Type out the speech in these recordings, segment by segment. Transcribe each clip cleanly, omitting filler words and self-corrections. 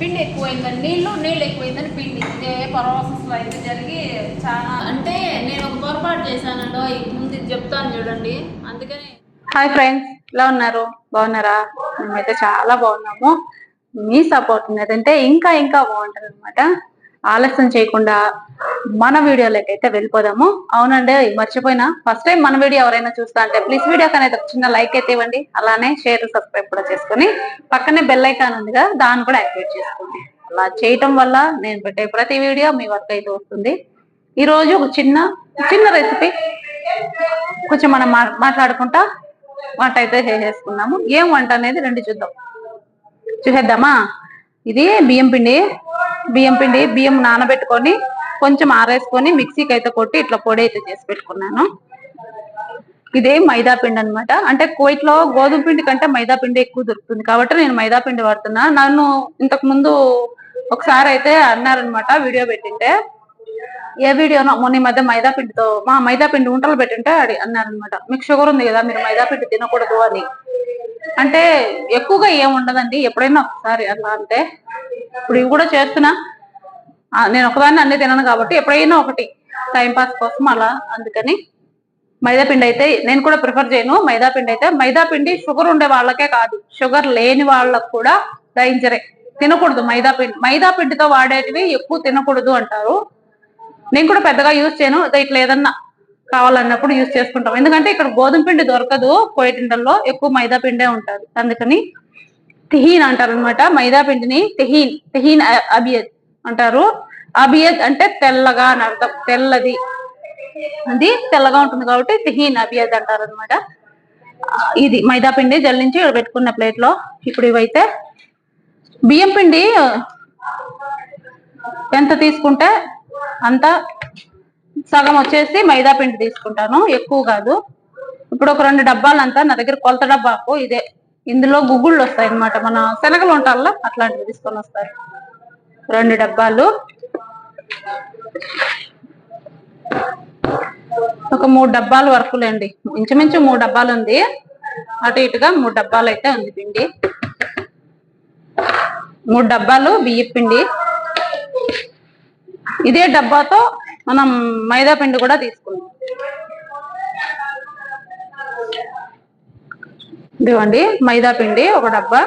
పిండి ఎక్కువైందని నీళ్ళు ఎక్కువైందని పిండి ఇదే ప్రాసెస్లో అయితే జరిగి చాలా అంటే నేను ఒక పొరపాటు చేశానండో ముందు ఇది చెప్తాను చూడండి. అందుకని హాయ్ ఫ్రెండ్స్, ఎలా ఉన్నారు? బాగున్నారా? మేమైతే చాలా బాగున్నాము. మీ సపోర్ట్ ఉన్నదంటే ఇంకా ఇంకా బాగుంటుంది అనమాట. ఆలస్యం చేయకుండా మన వీడియోలోకి అయితే వెళ్ళిపోదాము. అవునండి, మర్చిపోయినా ఫస్ట్ టైం మన వీడియో ఎవరైనా చూస్తా అంటే ప్లీజ్ వీడియో అనేది ఒక చిన్న లైక్ అయితే ఇవ్వండి. అలానే షేర్ సబ్స్క్రైబ్ కూడా చేసుకొని పక్కనే బెల్ ఐకాన్ ఉంది కదా, దాన్ని కూడా యాక్టివేట్ చేసుకోండి. అలా చేయటం వల్ల నేను పెట్టే ప్రతి వీడియో మీ వరకు అయితే వస్తుంది. ఈ రోజు ఒక చిన్న చిన్న రెసిపీ కొంచెం మనం మాట్లాడుకుంటా వంట అయితే చేసేసుకున్నాము. ఏం వంట అనేది రెండు చూసేద్దామా. ఇది బియ్యం నానబెట్టుకొని కొంచెం ఆరేసుకొని మిక్సీకి అయితే కొట్టి ఇట్లా పొడి అయితే చేసి పెట్టుకున్నాను. ఇదే మైదా పిండి అనమాట. అంటే కోయిట్లో గోధుమ పిండి కంటే మైదా పిండి ఎక్కువ దొరుకుతుంది కాబట్టి నేను మైదా పిండి వాడుతున్నా. నన్ను ఇంతకు ముందు ఒకసారి అయితే అన్నారనమాట, వీడియో పెట్టింటే, ఏ వీడియోనో మొన్న ఈ మధ్య మైదా పిండితో మైదా పిండి ఉంటలు పెట్టింటే అన్నారనమాట, మీకు షుగర్ ఉంది కదా, మీరు మైదా పిండి తినకూడదు అని. అంటే ఎక్కువగా ఏముండదండి, ఎప్పుడైనా ఒకసారి అట్లా. అంటే ఇప్పుడు ఇవి కూడా చేస్తున్నా, నేను ఒకదాన్ని అన్ని తినను కాబట్టి ఎప్పుడైనా ఒకటి టైం పాస్ కోసం అలా. అందుకని మైదా పిండి అయితే నేను కూడా ప్రిఫర్ చేయను. మైదా పిండి అయితే మైదా పిండి షుగర్ ఉండే వాళ్ళకే కాదు, షుగర్ లేని వాళ్ళకు కూడా డేంజరే, తినకూడదు మైదా పిండితో వాడేటివి ఎక్కువ తినకూడదు అంటారు. నేను కూడా పెద్దగా యూజ్ చేయను, ఇట్లా ఏదన్నా కావాలన్నప్పుడు యూజ్ చేసుకుంటాం. ఎందుకంటే ఇక్కడ గోధుమ పిండి దొరకదు, కోయిటిండల్లో ఎక్కువ మైదా పిండే ఉంటుంది. అందుకని తిహీన్ అంటారు అనమాట మైదా పిండిని. తిహీన్ అబియద్ అంటారు. అబియద్ అంటే తెల్లగా అని అర్థం, తెల్లది, అది తెల్లగా ఉంటుంది కాబట్టి తిహీన్ అబియద్ అంటారు అనమాట. ఇది మైదా పిండి జల్లించి పెట్టుకున్న ప్లేట్ లో. ఇప్పుడు ఇవైతే బియ్యం పిండి ఎంత తీసుకుంటే అంత సగం వచ్చేసి మైదా పిండి తీసుకుంటాను, ఎక్కువ కాదు. ఇప్పుడు ఒక 2 డబ్బాలంతా నా దగ్గర కొలత డబ్బాకు ఇదే. ఇందులో గుగ్గుళ్ళు వస్తాయి అనమాట, మన శనగలు ఉంటారులా అట్లాంటివి తీసుకొని వస్తాయి. 2 డబ్బాలు, ఒక 3 డబ్బాలు వరకులేండి, ఇంచుమించు 3 డబ్బాలు ఉంది. అటు ఇటుగా 3 డబ్బాలు అయితే ఉంది పిండి. 3 డబ్బాలు బియ్య పిండి. ఇదే డబ్బాతో మనం మైదా పిండి కూడా తీసుకున్నాం. ఇదిగోండి మైదా పిండి ఒక డబ్బా,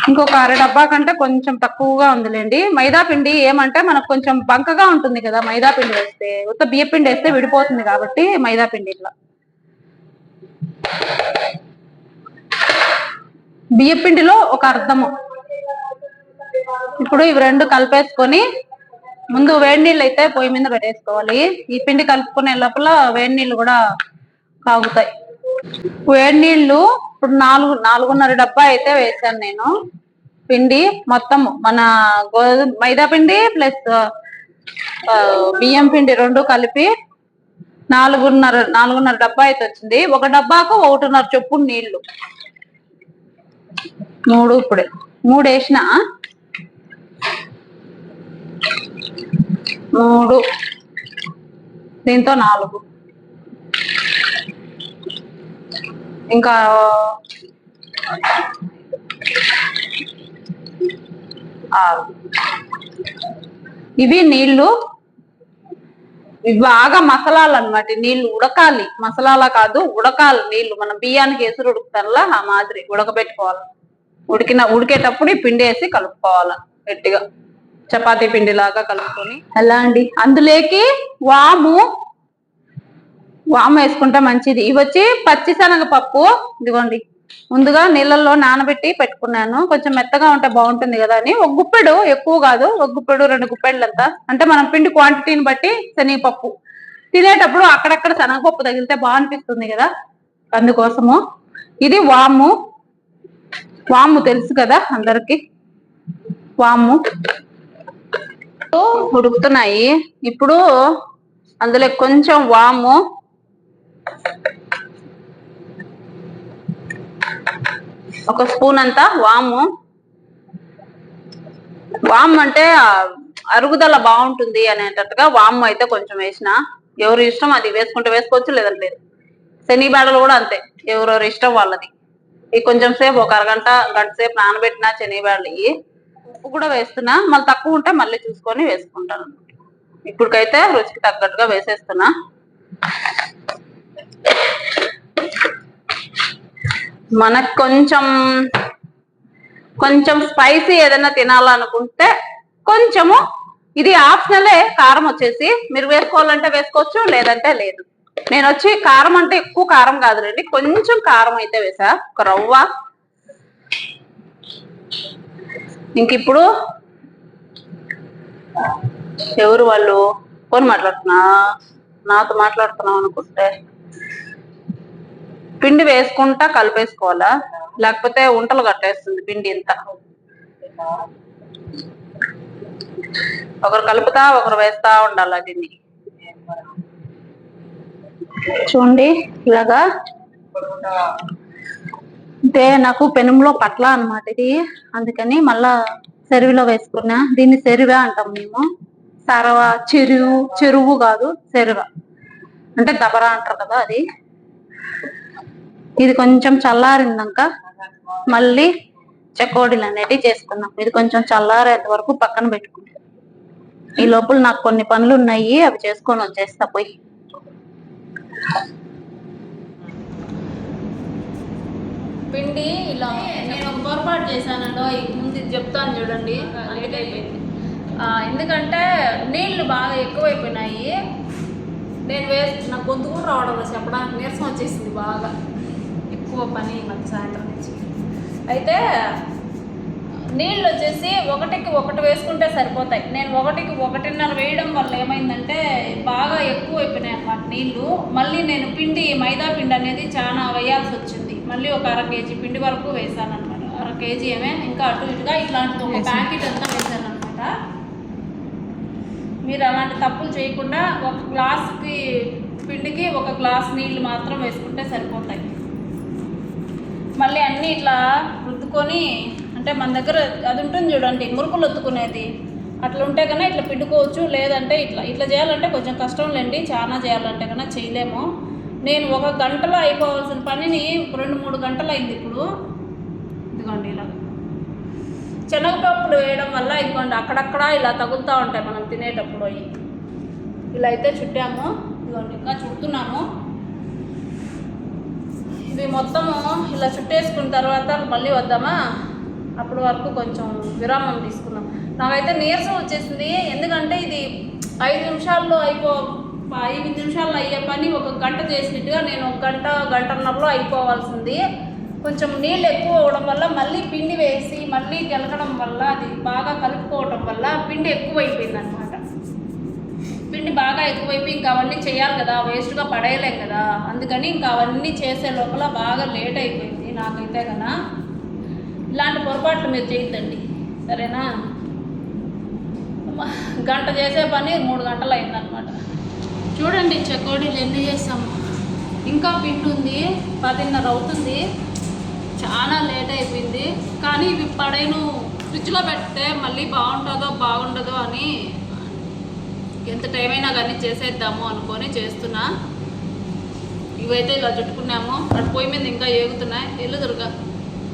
ఇంకొక 1/2 డబ్బా కంటే కొంచెం తక్కువగా ఉందిలేండి. మైదా పిండి ఏమంటే మనకు కొంచెం బంకగా ఉంటుంది కదా మైదా పిండి వేస్తే, ఉత్త బియ్య పిండి వేస్తే విడిపోతుంది కాబట్టి మైదా పిండి ఇట్లా. బియ్య పిండిలో ఒక అర్ధము. ఇప్పుడు ఇవి 2 కలిపేసుకొని ముందు వేడి నీళ్ళు అయితే పొయ్యి మీద పెట్టేసుకోవాలి. ఈ పిండి కలుపుకునే లోపల వేడి నీళ్ళు కూడా కాగుతాయి. వేడి నీళ్ళు ఇప్పుడు 4.5 డబ్బా అయితే వేసాను నేను. పిండి మొత్తం మన మైదా పిండి ప్లస్ బియ్యం పిండి 2 కలిపి 4.5 డబ్బా అయితే వచ్చింది. ఒక డబ్బాకు 1.5 చొప్పున నీళ్లు. 3 ఇప్పుడే 3 వేసిన, 3 దీంతో 4, ఇంకా 6. ఇవి నీళ్లు, బాగా మసలాలు అనమాట. నీళ్లు ఉడకాలి, మసలాలా కాదు, ఉడకాలి నీళ్లు. మనం బియ్యానికి ఎసురు ఉడుకుతారులా ఆ మాదిరి ఉడకబెట్టుకోవాలి. ఉడికేటప్పుడు ఈ పిండి వేసి కలుపుకోవాలి గట్టిగా, చపాతీ పిండి లాగా కలుపుకొని. ఎలా అండి, అందులోకి వాము వేసుకుంటే మంచిది. ఇవి వచ్చి పచ్చిశనగపప్పు, ఇదిగోండి ముందుగా నీళ్ళల్లో నానబెట్టి పెట్టుకున్నాను. కొంచెం మెత్తగా ఉంటే బాగుంటుంది కదా అని. ఒక గుప్పెడు, ఎక్కువ కాదు, ఒక గుప్పెడు 2 గుప్పెళ్ళంతా. అంటే మనం పిండి క్వాంటిటీని బట్టి శనగపప్పు. తినేటప్పుడు అక్కడక్కడ శనగపప్పు తగిలితే బాగా అనిపిస్తుంది కదా, అందుకోసము. ఇది వాము తెలుసు కదా అందరికి. వాము ఉడుకుతున్నాయి. ఇప్పుడు అందులో కొంచెం వాము, ఒక స్పూన్ అంతా వాము అంటే అరుగుదల బాగుంటుంది అనేటట్టుగా వాము అయితే కొంచెం వేసిన. ఎవరు ఇష్టం అది వేసుకుంటే వేసుకోవచ్చు, లేదంటే లేదు. శనగబేడలు కూడా అంతే, ఎవరెవరి ఇష్టం వాళ్ళది. ఈ కొంచెం సేపు ఒక అరగంట గంట సేపు నానబెట్టిన శనగబ్యాళ్ళు ఉప్పు కూడా వేస్తున్నా, మళ్ళీ తక్కువ ఉంటే మళ్ళీ చూసుకొని వేసుకుంటాను. ఇప్పటికైతే రుచికి తగ్గట్టుగా వేసేస్తున్నా. మనకు కొంచెం స్పైసీ ఏదైనా తినాలనుకుంటే కొంచెము, ఇది ఆప్షనలే, కారం వచ్చేసి మీరు వేసుకోవాలంటే వేసుకోవచ్చు, లేదంటే లేదు. నేను వచ్చి కారం అంటే ఎక్కువ కారం కాదులేండి, కొంచెం కారం అయితే వేసా, ఒక రవ్వ. ఇంక ఇప్పుడు ఎవరు వాళ్ళు ఫోన్ నాతో మాట్లాడుతున్నాం అనుకుంటే పిండి వేసుకుంటా కలిపేసుకోవాలా, లేకపోతే ఉంటలు కట్టేస్తుంది పిండి ఇంత. ఒకరు కలుపుతా ఒకరు వేస్తా ఉండాలి దీన్ని. చూడండి ఇలాగా. అంటే నాకు పెనంలో పట్ల అన్నమాట ఇది, అందుకని మళ్ళా చెరువులో వేసుకున్నా. దీన్ని చెరువే అంటాం మేము. సరవ, చెరువు కాదు, చెరువ అంటే దబరా అంటారు కదా అది. ఇది కొంచెం చల్లారిందాక మళ్ళీ చెకోడీలు అనేటివి చేసుకున్నాం. ఇది కొంచెం చల్లారేంత వరకు పక్కన పెట్టుకుంటాం. ఈ లోపల నాకు కొన్ని పనులు ఉన్నాయి, అవి చేసుకొని వచ్చేస్తా పోయి. పిండి ఇలా నేను ఒక పొరపాటు చేశానండో, ముందు ఇది చెప్తాను చూడండి. లేట్ అయిపోయింది, ఎందుకంటే నీళ్లు బాగా ఎక్కువైపోయినాయి. నేను నాకు గొంతు కూడా రావడం లేదు, చెప్పడానికి నీరసం వచ్చేసింది బాగా. ఎక్కువ పని మధ్య సాయంత్రం నుంచి. అయితే నీళ్ళు వచ్చేసి ఒకటికి ఒకటి వేసుకుంటే సరిపోతాయి. నేను ఒకటికి 1.5 వేయడం వల్ల ఏమైందంటే బాగా ఎక్కువ అయిపోయినాయి అన్నమాట నీళ్ళు. మళ్ళీ నేను మైదా పిండి అనేది చాలా వేయాల్సి వచ్చింది. మళ్ళీ ఒక 1/2 కేజీ పిండి వరకు వేసాను అనమాట. 1/2 కేజీ ఏమే, ఇంకా అటు ఇటుగా ఇట్లాంటి ఒక ప్యాకెట్ అంతా వేసాను అనమాట. మీరు అలాంటి తప్పులు చేయకుండా ఒక గ్లాసుకి పిండికి 1 గ్లాస్ నీళ్ళు మాత్రం వేసుకుంటే సరిపోతాయి. మళ్ళీ అన్నీ ఇట్లా రుద్దుకొని, అంటే మన దగ్గర అది ఉంటుంది చూడండి, మురుకులు ఒత్తుకునేది, అట్లా ఉంటే కన్నా ఇట్లా పిండుకోవచ్చు. లేదంటే ఇట్లా చేయాలంటే కొంచెం కష్టం లేండి, చాలా చేయాలంటే కన్నా చేయలేము. నేను 1 గంటలో అయిపోవాల్సిన పనిని 2-3 గంటలు అయింది. ఇప్పుడు ఇదిగోండి ఇలా శనగపప్పులు వేయడం వల్ల ఇదిగోండి అక్కడక్కడ ఇలా తగులుతూ ఉంటాయి మనం తినేటప్పుడు. ఇలా అయితే చుట్టాము, ఇదిగోండి ఇంకా చుడుతున్నాము. ఇవి మొత్తము ఇలా చుట్టేసుకున్న తర్వాత మళ్ళీ వద్దామా, అప్పటి వరకు కొంచెం విరామం తీసుకుందాం. నాకైతే నీరసం వచ్చేసింది, ఎందుకంటే ఇది 5 నిమిషాల్లో 5 నిమిషాల్లో అయ్యే పని 1 గంట చేసినట్టుగా నేను 1 గంట, గంటన్నరలో అయిపోవాల్సింది. కొంచెం నీళ్ళు ఎక్కువ అవ్వడం వల్ల మళ్ళీ పిండి వేసి మళ్ళీ గెలకడం వల్ల, అది బాగా కలుపుకోవడం వల్ల పిండి ఎక్కువైపోయింది అనమాట. పిండి బాగా ఎక్కువైపోయి ఇంకా అవన్నీ చేయాలి కదా, వేస్ట్గా పడేయలేం కదా, అందుకని ఇంకా అవన్నీ చేసే లోపల బాగా లేట్ అయిపోయింది నాకైతే కన్నా. ఇలాంటి పొరపాట్లు మీరు చేయొద్దండి, సరేనా? గంట చేసే పని 3 గంటలు అయిందనమాట. చూడండి చెకోడీలు ఎన్ని చేస్తాము, ఇంకా పిండి ఉంది, 10:30 అవుతుంది, చాలా లేట్ అయిపోయింది. కానీ ఇవి పడేను, ఫ్రిడ్జ్లో పెడితే మళ్ళీ బాగుంటుందో బాగుండదో అని ఎంత టైం అయినా కానీ చేసేద్దాము అనుకొని చేస్తున్నా. ఇవైతే ఇలా చుట్టుకున్నాము, అటు పొయ్యి మీద ఇంకా ఏగుతున్నాయి. ఎల్లు దుర్గా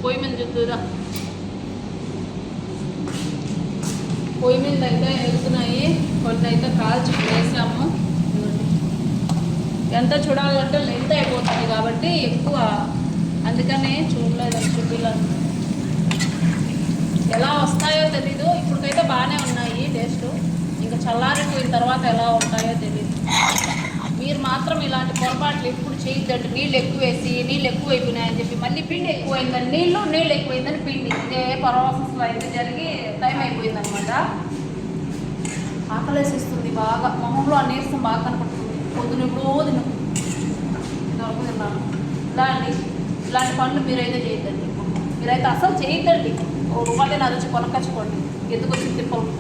పొయ్యి మీద చుట్టూరా, పొయ్యి మీద అయితే ఎగుతున్నాయి, కొన్ని అయితే కాల్చి వేసాము. ఎంత చూడాలంటే లెంత్ అయిపోతుంది కాబట్టి ఎక్కువ, అందుకనే చూడలేదు చూపిల్లను. ఎలా వస్తాయో తెలీదు, ఇప్పటికైతే బాగానే ఉన్నాయి టేస్ట్. ఇంకా చల్లారిపోయిన తర్వాత ఎలా ఉంటాయో తెలీదు. మీరు మాత్రం ఇలాంటి పొరపాట్లు ఎప్పుడు చేయొద్దండి. నీళ్ళు ఎక్కువైపోయినాయని చెప్పి మళ్ళీ పిండి ఎక్కువైందని నీళ్ళు ఎక్కువైందని పిండి, ఇదే ప్రాసెస్లో అయితే జరిగి టైం అయిపోయిందనమాట. ఆకలేసిస్తుంది బాగా, మొహంలో ఆ నీరసం బాగా కనపడుతుంది. పొద్దున ఎప్పుడో తిన్నాను. ఇలాంటి పనులు మీరైతే చేయొద్దండి, మీరైతే అసలు చేయొద్దండి. రూపాయలు నా వచ్చి కొనకచ్చుకోండి, ఎందుకు వచ్చి తిప్పలు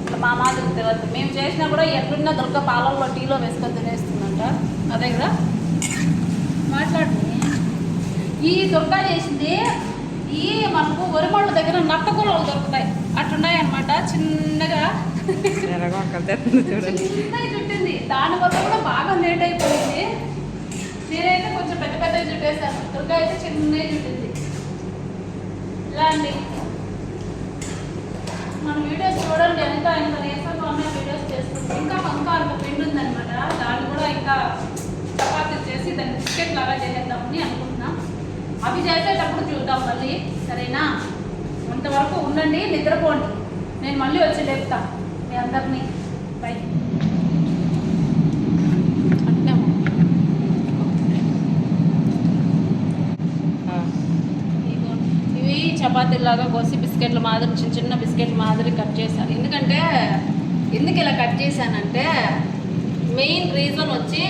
ఇట్లా మా మాదిరి తెలియదు. మేము చేసినా కూడా ఎట్లున్నా దొరక పాలల్లో టీలో వేసుకొని తినేస్తుందంట. అదే కదా మాట్లాడుతుంది. ఈ దొరక చేసింది ఈ మనకు వరిమళ్ళ దగ్గర నట్టకూలలు దొరుకుతాయి, అట్లున్నాయి అనమాట. చిన్నగా చిన్నగా చుట్టింది, దానివల్ల కూడా బాగా లేట్ అయిపోయింది. నేనైతే కొంచెం పెద్ద చుట్టేసాను, దుర్గా అయితే చిన్నగా చుట్టింది. ఇలా అండి మన వీడియోస్ చూడండి, ఎంత నీరసంగా ఉన్న వీడియోస్ చేస్తుంది. ఇంకా అంత పిండి ఉందనమాట, దాన్ని కూడా ఇంకా చపాతీ చేసి దాన్ని బిస్కెట్ లాగా చేసేద్దామని అనుకుంటున్నాం. అవి చేసేటప్పుడు చూద్దాం మళ్ళీ, సరేనా? అంతవరకు ఉండండి, నిద్రపోండి. నేను మళ్ళీ వచ్చి లేపుతా మీ అందరినీ. బై. ఇవి చపాతీలాగా కోసి బిస్కెట్ల మాదిరి చిన్న చిన్న బిస్కెట్ల మాదిరి కట్ చేశాను. ఎందుకు ఇలా కట్ చేశానంటే మెయిన్ రీజన్ వచ్చి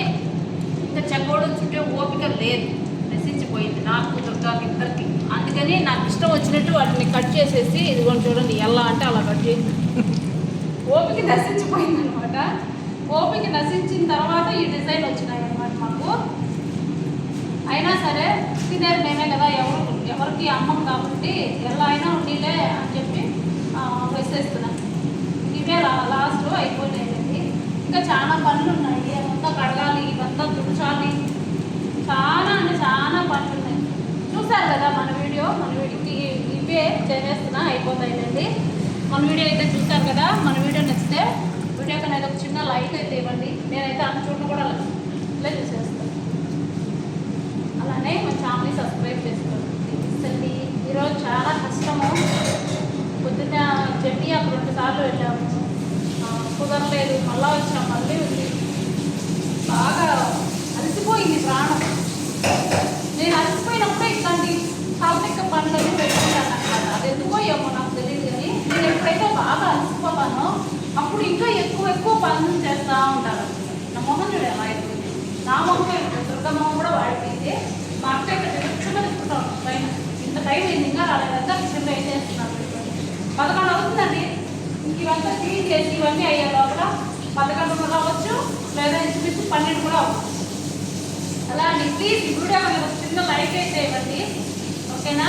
ఇంకా చెక్కోవడం చుట్టే ఓపిక లేదు, నశించిపోయింది నాకు దుర్గాకి ఇద్దరికి. అందుకని నాకు ఇష్టం వచ్చినట్టు వాటిని కట్ చేసేసి ఇదిగోండి చూడండి ఎలా అంటే అలా కట్ చేసి ఓపిక నశించిపోయింది అనమాట. ఓపిక నశించిన తర్వాత ఈ డిజైన్ వచ్చినాయి అనమాట మాకు. అయినా సరే తినేది మేమే కదా, ఎవరికి అమ్మం కాబట్టి ఎలా అయినా ఉండిలే అని చెప్పి వేసేస్తున్నాను. ఇవే లాస్ట్ అయిపోలేదండి, ఇంకా చాలా పనులు ఉన్నాయి. అదంతా కడగాలి, ఇవంతా తుడచాలి, చాలా అంటే చాలా పనులు ఉన్నాయి. చూసారు కదా మన వీడియోకి ఇవే చేసేస్తున్నా, అయిపోతాయిలేండి. మన వీడియో అయితే చూసారు కదా. మన వీడియో నచ్చితే వీడియోకి అనేది ఒక చిన్న లైక్ అయితే ఇవ్వండి. నేనైతే అన్న చూడను కూడా ఇలా చూసేస్తాను. అలానే మన ఛానల్ని సబ్స్క్రైబ్ చేసుకోండి. ఈరోజు చాలా కష్టము. పొద్దున్న చెప్పి అప్పుడు 2 సార్లు వెళ్ళాము, కుదరలేదు. మళ్ళీ వచ్చాం, మళ్ళీ ఉంది. బాగా అలసిపోయింది ప్రాణం. నేను అలసిపోయినప్పుడే ఇట్లాంటి సాత్విక పనులన్నీ పెట్టుకుంటాను అనమాట. అది ఎందుకో ఏమో నాకు తెలియదు, కానీ నేను ఎప్పుడైతే బాగా అలసిపోతానో అప్పుడు ఇంకా ఎక్కువ పనులు చేస్తూ ఉంటాను. నా మొహం చూడ ఎలా అయిపోయింది, నా మొహమే దుర్గా మొహం కూడా వాడిపోయింది. మా అక్క ఇక్కడ చిన్న తిప్పుతాను పైన. ఇంత టైం అయింది ఇంకా రాలేదంతా కిచెన్లో ఏం చేస్తున్నాను. 11 అవుతుందండి. ఇంక ఇవంతా క్లీన్ చేసి ఇవన్నీ అయ్యే లోపల 11 అవ్వచ్చు, లేదా ఇంచుమించు 12 కూడా అవ్వచ్చు. అలా అండి. ప్లీజ్ వీడియో చిన్న లైక్ అయితే ఇవ్వండి, ఓకేనా?